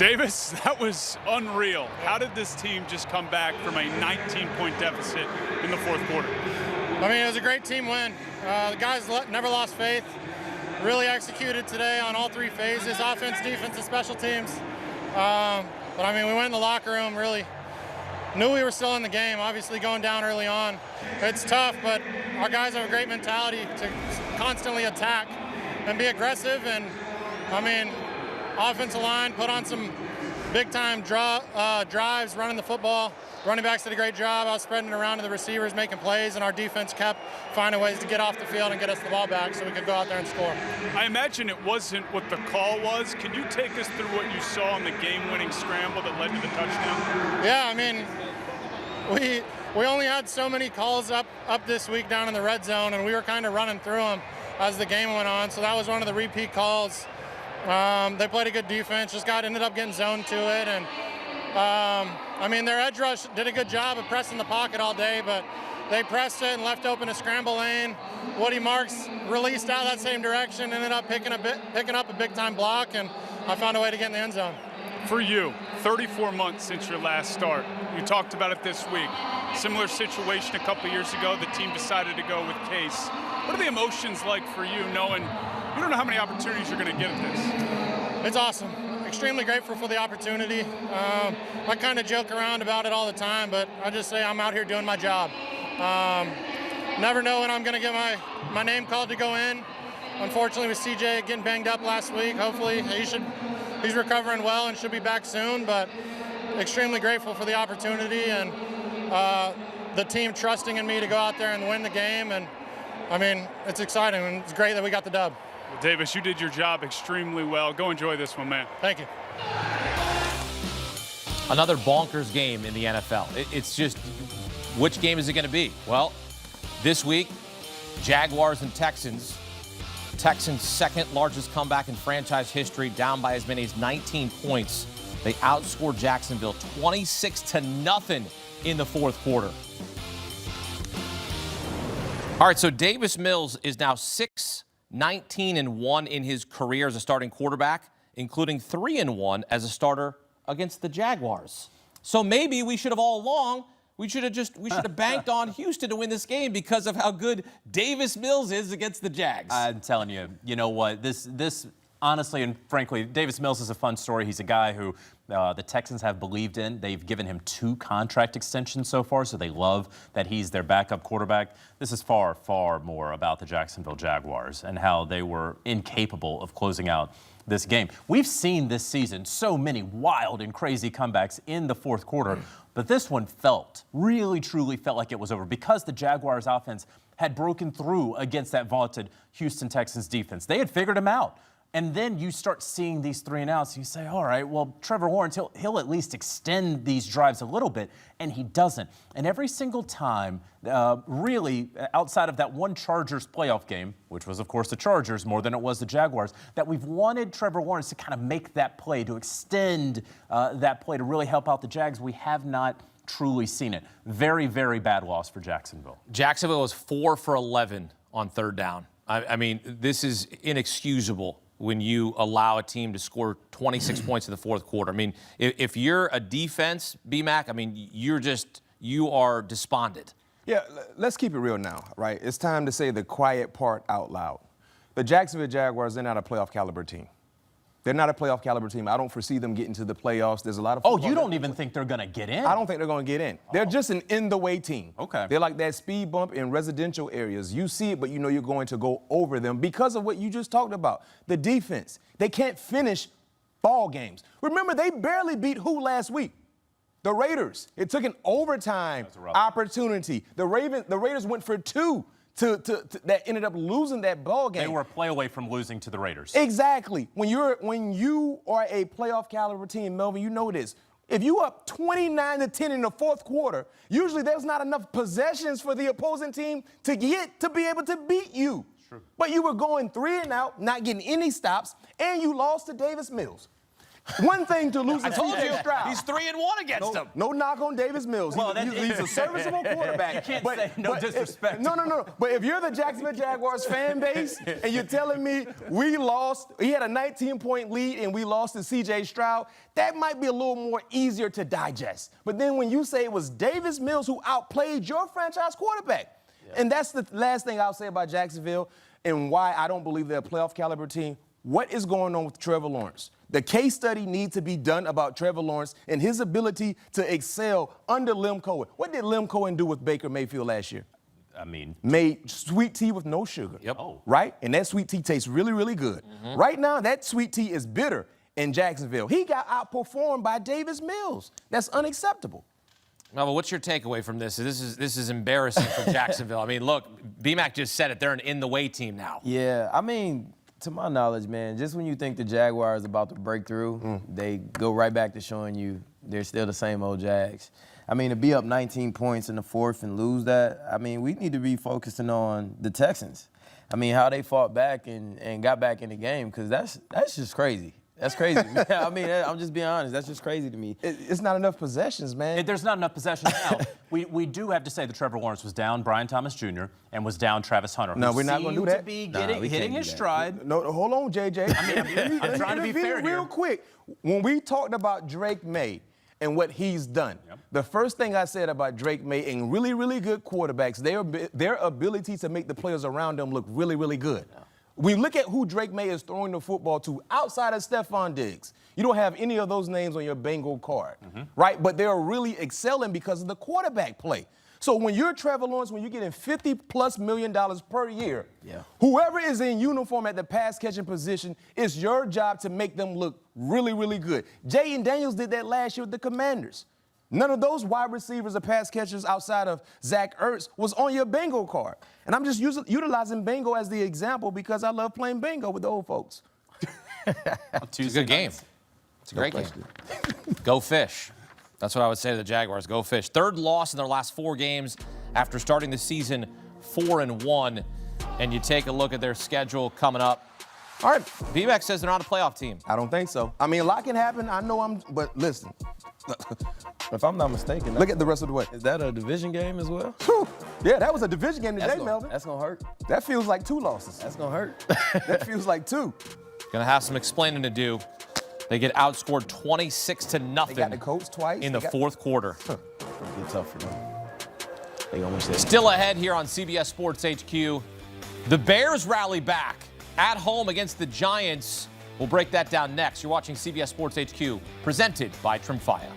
Davis, that was unreal. How did this team just come back from a 19-point deficit in the fourth quarter? I mean, it was a great team win. The guys never lost faith. Really executed today on all three phases, offense, defense, and special teams. But I mean, we went in the locker room, really knew we were still in the game, obviously going down early on. It's tough, but our guys have a great mentality to constantly attack and be aggressive. And I mean, offensive line put on some big-time drives, running the football. Running backs did a great job. I was spreading it around to the receivers, making plays, and our defense kept finding ways to get off the field and get us the ball back so we could go out there and score. I imagine it wasn't what the call was. Can you take us through what you saw in the game-winning scramble that led to the touchdown? Yeah, I mean, we only had so many calls up this week down in the red zone, and we were kind of running through them as the game went on. So that was one of the repeat calls. They played a good defense, ended up getting zoned to it. And I mean, their edge rush did a good job of pressing the pocket all day, but they pressed it and left open a scramble lane. Woody Marks released out that same direction, ended up picking up a big-time block, and I found a way to get in the end zone. For you, 34 months since your last start. You talked about it this week. Similar situation a couple years ago. The team decided to go with Case. What are the emotions like for you, knowing you don't know how many opportunities you're going to get at this? It's awesome. Extremely grateful for the opportunity. I kind of joke around about it all the time, but I just say I'm out here doing my job. Never know when I'm going to get my name called to go in. Unfortunately, with CJ getting banged up last week, hopefully he's recovering well and should be back soon. But extremely grateful for the opportunity and the team trusting in me to go out there and win the game. And I mean, it's exciting and it's great that we got the dub. Well, Davis, you did your job extremely well. Go enjoy this one, man. Thank you. Another bonkers game in the NFL. It's just, which game is it going to be? Well, this week, Jaguars and Texans. Texans' second largest comeback in franchise history, down by as many as 19 points. They outscored Jacksonville 26-0 in the fourth quarter. All right, so Davis Mills is now 6-19-1 in his career as a starting quarterback, including 3-1 as a starter against the Jaguars. So maybe we should have all along, we should have banked on Houston to win this game because of how good Davis Mills is against the Jags. I'm telling you, you know what? This honestly and frankly, Davis Mills is a fun story. He's a guy who the Texans have believed in. They've given him 2 contract extensions so far, so they love that he's their backup quarterback. This is far, far more about the Jacksonville Jaguars and how they were incapable of closing out this game. We've seen this season so many wild and crazy comebacks in the fourth quarter, but this one really, truly felt like it was over because the Jaguars offense had broken through against that vaunted Houston Texans defense. They had figured him out. And then you start seeing these 3 and outs. You say, all right, well, Trevor Lawrence, he'll at least extend these drives a little bit, and he doesn't. And every single time, really, outside of that one Chargers playoff game, which was, of course, the Chargers more than it was the Jaguars, that we've wanted Trevor Lawrence to kind of make that play, to extend that play, to really help out the Jags. We have not truly seen it. Very, very bad loss for Jacksonville. Jacksonville was 4 for 11 on third down. I mean, this is inexcusable when you allow a team to score 26 points in the fourth quarter. I mean, if you're a defense, B-Mac, I mean, you are despondent. Yeah, let's keep it real now, right? It's time to say the quiet part out loud. The Jacksonville Jaguars, they're not a playoff caliber team. They're not a playoff caliber team. I don't foresee them getting to the playoffs. There's a lot of Oh, you don't even think they're going to get in? I don't think they're going to get in. They're just an in-the-way team. Okay. They're like that speed bump in residential areas. You see it, but you know you're going to go over them because of what you just talked about. The defense. They can't finish ball games. Remember, they barely beat who last week? The Raiders. It took an overtime opportunity. The Raiders went for 2. That ended up losing that ball game. They were a play away from losing to the Raiders. Exactly. When you are a playoff caliber team, Melvin, you know this. If you up 29-10 in the fourth quarter, usually there's not enough possessions for the opposing team to be able to beat you. True. But you were going 3 and out, not getting any stops, and you lost to Davis Mills. One thing to lose to I told you, CJ Stroud. he's 3-1 against him. No knock on Davis Mills. Well, He's a serviceable quarterback. You can't say no disrespect. No. But if you're the Jacksonville Jaguars fan base and you're telling me we lost, he had a 19-point lead and we lost to CJ Stroud, that might be a little more easier to digest. But then when you say it was Davis Mills who outplayed your franchise quarterback, and that's the last thing I'll say about Jacksonville and why I don't believe they're a playoff caliber team. What is going on with Trevor Lawrence? The case study needs to be done about Trevor Lawrence and his ability to excel under Lem Cohen. What did Lem Cohen do with Baker Mayfield last year? I mean, made sweet tea with no sugar. Yep. Right? And that sweet tea tastes really, really good. Right now, that sweet tea is bitter in Jacksonville. He got outperformed by Davis Mills. That's unacceptable. Melvin, what's your takeaway from this? This is embarrassing for Jacksonville. I mean, look, BMAC just said it. They're an in-the-way team now. Yeah, I mean, to my knowledge, man, just when you think the Jaguars are about to break through, they go right back to showing you they're still the same old Jags. I mean, to be up 19 points in the fourth and lose that, I mean, we need to be focusing on the Texans. I mean, how they fought back and got back in the game, because that's just crazy. That's crazy. I mean, I'm just being honest. That's just crazy to me. It's not enough possessions, man. there's not enough possessions now. We do have to say that Trevor Lawrence was down Brian Thomas Jr. and was down Travis Hunter. No, who we're not gonna do seemed that. to be Nah, we hitting can't his do that. stride. No, hold on, JJ. I'm trying to be fair here. Real quick, when we talked about Drake May and what he's done, the first thing I said about Drake May and really, really good quarterbacks, their ability to make the players around them look really, really good. We look at who Drake May is throwing the football to outside of Stephon Diggs. You don't have any of those names on your Bengal card, right? But they're really excelling because of the quarterback play. So when you're Trevor Lawrence, when you're getting $50+ million per year, whoever is in uniform at the pass catching position, it's your job to make them look really, really good. Jaden Daniels did that last year with the Commanders. None of those wide receivers or pass catchers outside of Zach Ertz was on your bingo card. And I'm just utilizing bingo as the example because I love playing bingo with the old folks. It's a good game. It's a great game. Go Fish. That's what I would say to the Jaguars. Go Fish. Third loss in their last 4 games after starting the season 4-1. And you take a look at their schedule coming up. All right, BMAC says they're not a playoff team. I don't think so. I mean, a lot can happen. I know but listen. If I'm not mistaken, Look at the rest of the way. is that a division game as well? Whew. Yeah, that was a division game today, That's Melvin. that's gonna hurt. That feels like 2 losses. That's gonna hurt. That feels like 2. Gonna have some explaining to do. They get outscored 26-0 They got the coach twice. in the fourth quarter. It'll be tough for them. They gonna wish they Still ahead here on CBS Sports HQ. The Bears rally back at home against the Giants. We'll break that down next. You're watching CBS Sports HQ, presented by Trimfaya.